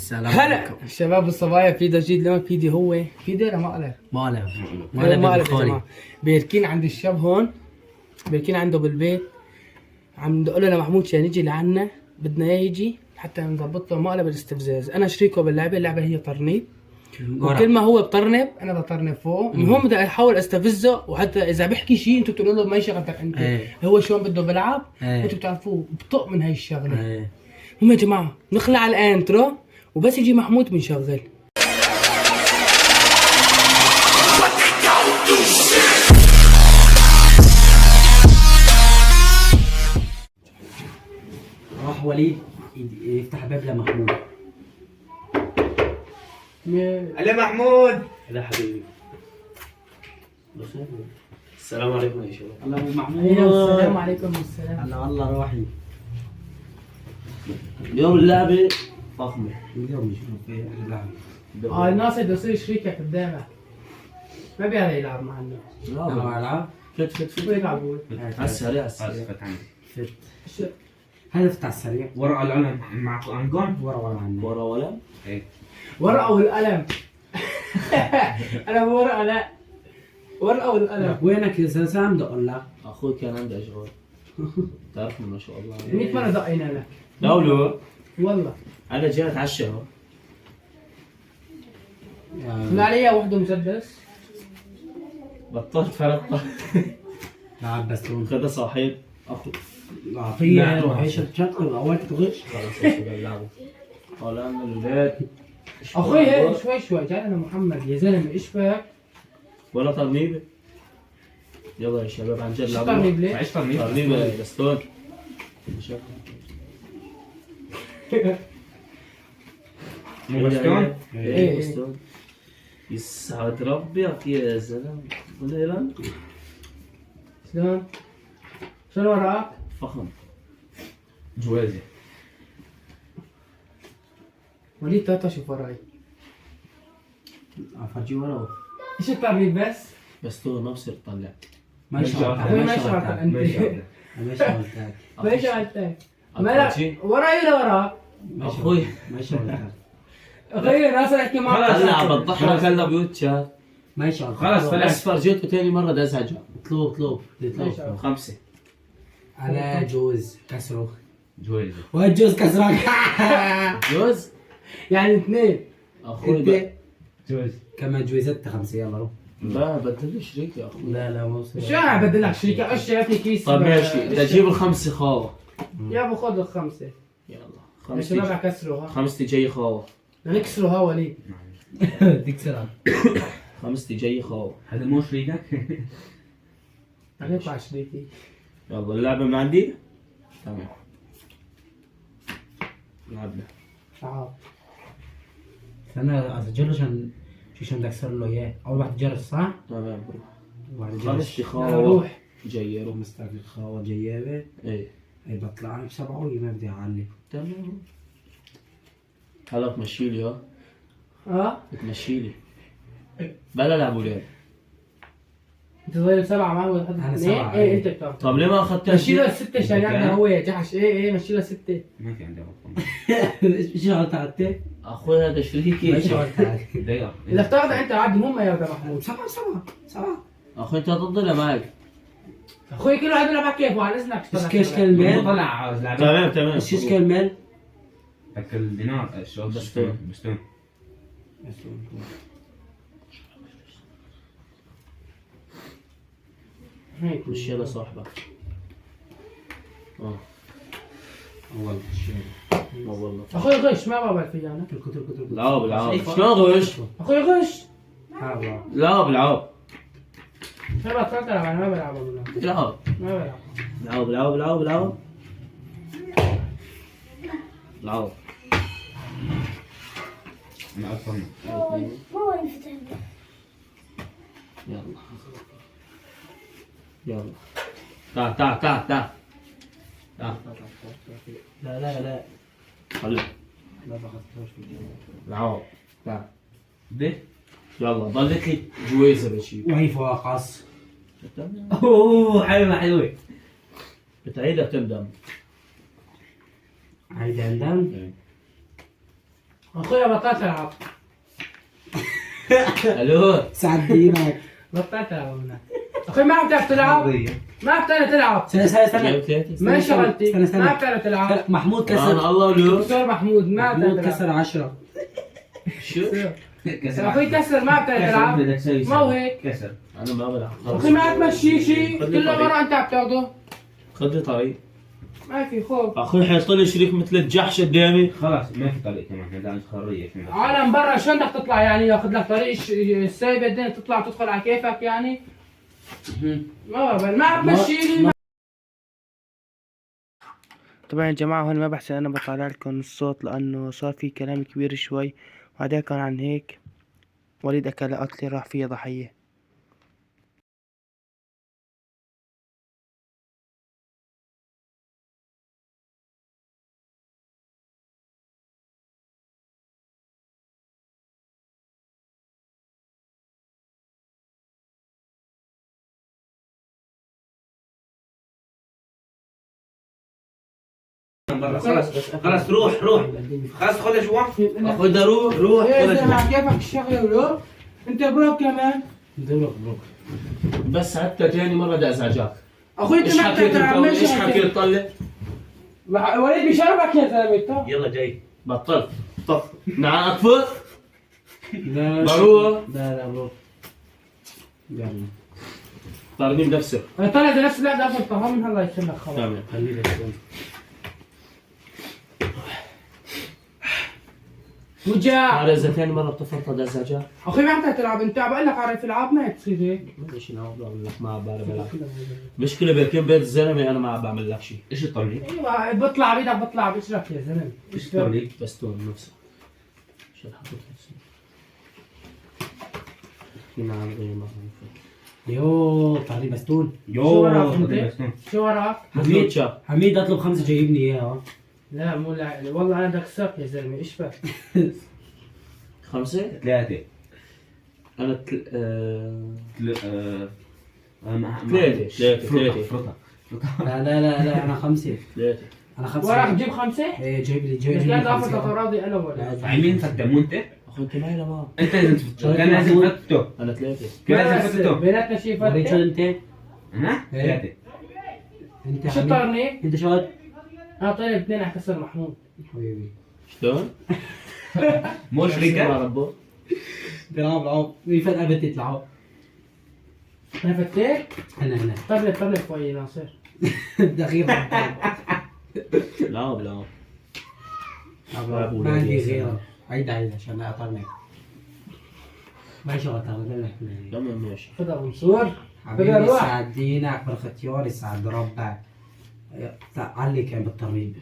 السلام هلا عليكم. الشباب والصبايا، فيديو جديد اليوم. فيديو هو فيديو ولا مقلب؟ مقلب مقلب يا بالخالي. جماعه. بيركين عند الشاب هون، بيركين عنده بالبيت. عم نقول له لمحمود عشان يجي لعنا، بدنا اياه يجي حتى نظبط له مقلب الاستفزاز. انا شريكه باللعبه، اللعبه هي ترنيب، وكل ما هو بطرنب انا بطرنب فوق. المهم بدي احاول استفزه، وحتى اذا بيحكي شيء انتوا بتقولوا له ما هي شغلتك انت. هو شلون بده بيلعب انتوا بتعرفوه، بطق من هاي الشغله. هم يا جماعه نخلع الانترو وبس يجي محمود بنشغل. راح وليد يفتح باب لمحمود. علي محمود. لا حبيبي. السلام عليكم يا شباب. الله ابو محمود. السلام عليكم. السلام. هلا والله روحي. اليوم اللعبة فخمة. اليوم نشوف في اللعبة. الناس بده يصير شريكك قدامك، ما بيعرف يلعب معنا. انا العب. فت شو يلعب هو؟ على السريع على السريع. فت عندي. فت. هدفت على السريع. ورقة القلم معك انقون. ورا عنا. ورا ولا؟ ايه. ورقة والقلم. انا ورقة لا، ورقة والقلم. وينك يا سلسام؟ بدي اقول لك اخوي كان عنده اشغال. تعرف ما شاء الله. 100 مرة دقينا لك دولو. والله. انا جاي اتعشى اهو. خذ عليها وحده مسدس. بطلت فرقة. لعب بس خذها صاحب اخو. فيها روح ايش الشطر اول تغش. خلاص يا شباب لعبوا. طالع لنا الاولاد. اخوي هيك شوي شوي جانا محمد يا زلمه ايش بك؟ ولا ترنيبة. يلا يا شباب عن جد شو لعبوا. ترنيب ليه؟ عيش ترنيب. ترنيبة يا دستون. مو بستون؟ ايه بستون. يسعد ربك يا زلمة. وليلا شلون؟ شلون وراك؟ فخم. جوازي. وليد توتا شوف وراي. افرجي وراه. ايش الترنيب بس؟ بستون ما بصير تطلع. ما شغلتك. اخوي ما شغلتك انت. ما شغلتك. ما شغلتك. مالك وراي ولا وراك؟ اخوي ما شغلتك. اخوي ناصر احكي معك. هلا بتضحك هلا بيوت شات. ما شغلتك. خلاص فلس. اصفر جيته ثاني مرة دزعجه. اطلب شغلتك. 5. على جوز كسره. جوازي. والجوز كسرك. جوز. يعني اثنين. اخوي انت جوازي. كمان جويزت 5 يلا روح. لا بدل شريك يا اخوي. لا مو شو انا بدل لك شريكه؟ ايش شريتني كيس؟ طيب ماشي بدي اجيب الخمسة خاوة. يا ابو خذ الخمسه. يلا يا شباب خمسة. كسروا ها، خمسة جاي خاوة. نكسروا ها وليد. تكسرها. خمسة جاي خاوة. هذا مو شريكك؟ عليك مع شريكي. يلا اللعبة من عندي. تمام. لعبنا. تعال. انا اسجله عشان شو بدي اكسر له اياه. اول واحد جرس صح؟ تمام بروح. واحد خمسة جرس. يلا خاوة. روح. جاي روح. مستعد الخاوة جيابة. ايه هي بطلع انا بسبعة ما بدي اعلي. تمام. هلا تمشي لي ها. ها؟ تمشي لي. بلا لعبوا ليه. انت صغير بسبعه معه ولا حد أنا اثنين؟ سبعة، ايه إيه. انت بتعرف. طب ليه ما اخذتها؟ مشي له السته عشان يعمل هو يا جحش. ايه مشي له سته. ما في عندي رقم. ايش شغلت عدتك؟ اخوي هذا ما شريكي. شغلت عدتك. دقيقة. اذا افترضنا انت عادي هم يا محمود. سبعة. اخوي انت ضد ولا معك؟ اخوي كل واحد بيلعب على كيفه على اذنك. ايش كيش كلمة؟ طلع عاوز لعبة. تمام تمام. ايش كلمة؟ لك الدينار شو بستون. بستون. هيك مش يلا صاحبك. اول شيء. ما والله. اخوي غش ما بقبل فيه انا. تركو. لا بالعاب. شلون غش؟ اخوي غش. هذا. لا بالعاب. انا بطلت العب، انا ما بلعب والله. بالعاب. ما بلعب. بالعاب بالعاب بالعاب بالعاب. بالعاب. انا اكثر. يلا. يلا. تعال تعال تعال تعال. تعال. لا خلي. لا بخسرش في بالعاب. تعال. ده يلا ضلت لي جويزة بشيل. وهي فواقص. اوه حلوة. بتعيدها بتندم. عيد عندهم. اخويا بطلت العب. الو سعد دينك. بطلت العب هنا. اخوي ما بتعرف تلعب؟ ما بتعرف تلعب. استنى. جايب ثلاثة ما شغلتي. استنى. ما بتعرف تلعب. محمود انا كسر. الله ولو دكتور محمود ما بتعرف محمود تلعب. كسر 10. شو اخوي كسر ما بتعرف تلعب. ما هو هيك. كسر. انا ما بلعب اخوي ما تمشي شيء خلي كل طريق. مرة انت عم تاخده. خذ لي طريق ما في خوف. اخوي حيحط لي شريك مثل الجحش قدامي. خلاص ما في طريق كمان هذا خرية شو عالم برا شلون بدك تطلع يعني ياخذ لك طريق السايب بعدين تطلع وتدخل على كيفك يعني. ما بمشي لي. طبعا يا جماعة هون ما بحسن انا بطلع لكم الصوت لانه صار في كلام كبير شوي وبعدين كان عن هيك وليد اكل قتلي راح فيه ضحية. خلاص روح خلاص خذها جوا. اخوي بدي روح ايه خذ زلمة على كيفك الشغلة ولو انت بروك كمان. مبروك. بس حتى تاني مرة بدي ازعجك. اخوي انت ايش ما حكيت بتعرف انت؟ تلعب. ايش حكيت طلع؟ وليد بشرفك يا زلمة. يلا جاي بطلت طف نعم اطفئ لا بروح لا مبروك. يلا طالبين نفسك. انا طلع اذا نفس اللعبة اصلا طهى من الله يسلمك خلاص. تمام خليه بس. وجاع. هذا اذا ثاني مرة بتفرط بدي ازعجك. اخوي ما بتعرف تلعب انت بقول لك عارف العاب ما تصير هيك. ماشي نعم بقول لك ما بعرف العب. مشكلة بيكون بيت الزلمة انا ما بعمل لك شيء. ايش الطريق؟ ايوه بطلع بيدك بطلع بشرك يا زلمه. ايش الطريق؟ بس تون نفسك. شو حطيت نفسي. فينا عم ايه ما يو طاري بستون. شو وراك خذ انت؟ البستون. شو وراك؟ حميد شاب. حميد اطلب 5 جايبني اياها. لا مو لا والله انا بدك ساق يا زلمه ايش بك؟ 5 3 انا فروتا لا انا 5. 3 انا 5. وراك تجيب 5؟ ايه جايب لي كان ضافت 5. الاراضي انا ولا؟ عمين فتمو انت؟ اخوي انت معي ما انت لازم تفتو كان لازم فتو انا 3 كان لازم فتو بيناتنا شيء وريك شو فتة. انت؟ انا؟ 3 انت شو حميد. طرني؟ انت شو؟ انا طيب اثنين على كسر محمود. حبيبي شلون؟ مو شريكة؟ ربو لعب مين فجأة بدي تلعب؟ انا فتيت؟ انا طبلة فوي ناصر. دقيقة. لا ما عندي غيره. عيد عشان اعطرني. ما شغل ترى تمام ماشي. خذ ابو منصور. حبيبي بدل روح. سعد دينك بالختيار يسعد ربك. علي كان بالطريق.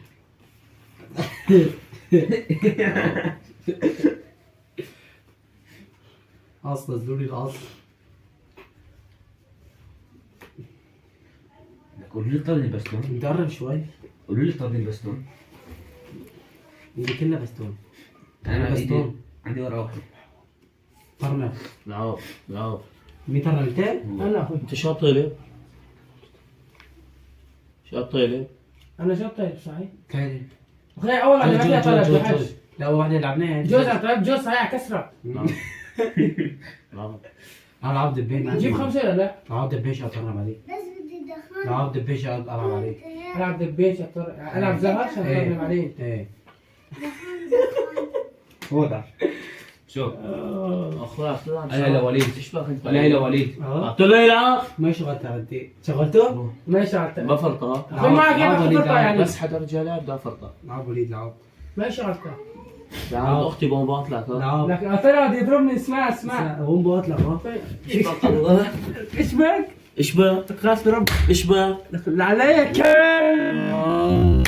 اصل زوري الاصل. قولوا لي طرد البستون نقرب شوي. قولوا لي طرد البستون اللي كلها بستون. انا بستون. عندي ورقة واحدة طرنا. لا مين طرنا انت؟ انا اخوي. انت شو طيلب؟ شو طيلب؟ انا شو طيب صحيح؟ كايدي. اخوي اول واحدة ما فيها طلب بحج. لا اول واحدة لعبناها. جوز على طلب جوز صحيح كسرة. نعم انا لعب دبين. جيب 5 ولا لا؟ لعب دبيش اطرنا عليك. بس بدي دخان. لعب دبيش العب عليك. العب دبيش العب زهر عشان اطمن عليه. ايه هو ده شوف اخويا طلع انا لوليد ايش بك انت؟ انا لوليد اه طلع يلعب ما شغلت انت شغلته؟ ما شغلت. بفرطة اخوي معك كيف تخطط يعني؟ بس حدا رجال بدها فرطة. لعب وليد لعب. ما شغلت. عند اختي بومبات لك لعب. لكن طلع بده يضربني اسمع. هو بقول لك اه. ايش بك؟ ايش بك؟ تخاف ترب. ايش بك؟ علي كم؟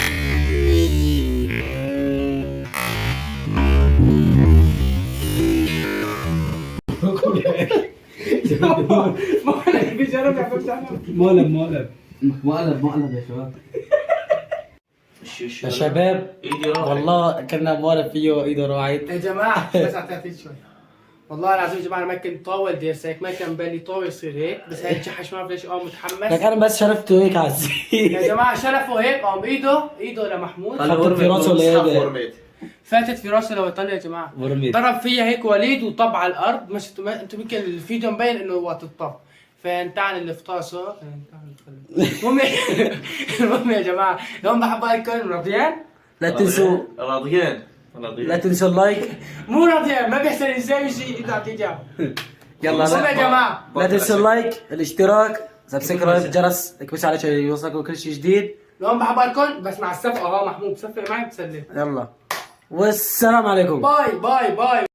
مالك بجرب يا مقلب مقلب يا شباب يا شباب ايدي راحت. والله كنا مقلب فيه ايده راحت. يا جماعة بس اعطيتي شوي. والله العظيم يا جماعة أنا ما كنت طاول ديرس هيك ما كان بالي طاول يصير هيك بس هيك جحش ما بعرف ليش قام لك متحمس. انا بس شرفته هيك على يا الزين. جماعة شرفه هيك قام ايده لمحمود. حطيت في راسه لهيك. فاتت في راسه لو ايطاليا يا جماعه. ورميت. ضرب فيها هيك وليد وطب على الارض، مش انتوا يمكن الفيديو مبين انه وقت الطب. فانتعن اللي في طاسه المهم يا جماعه لو بحبايكم راضيين؟ لا تنسوا راضيين لا تنسوا اللايك. مو راضيين، ما بيحسن يسوي شيء اذا تجاوب. يلا المهم يا جماعه لا تنسوا اللايك، الاشتراك، سبسكرايب، جرس اكبسوا على شيء يوصلكم كل شيء جديد. لو بحبايكم بس مع الصفقه. محمود صفق معي بتسلم. يلا والسلام عليكم. باي باي باي.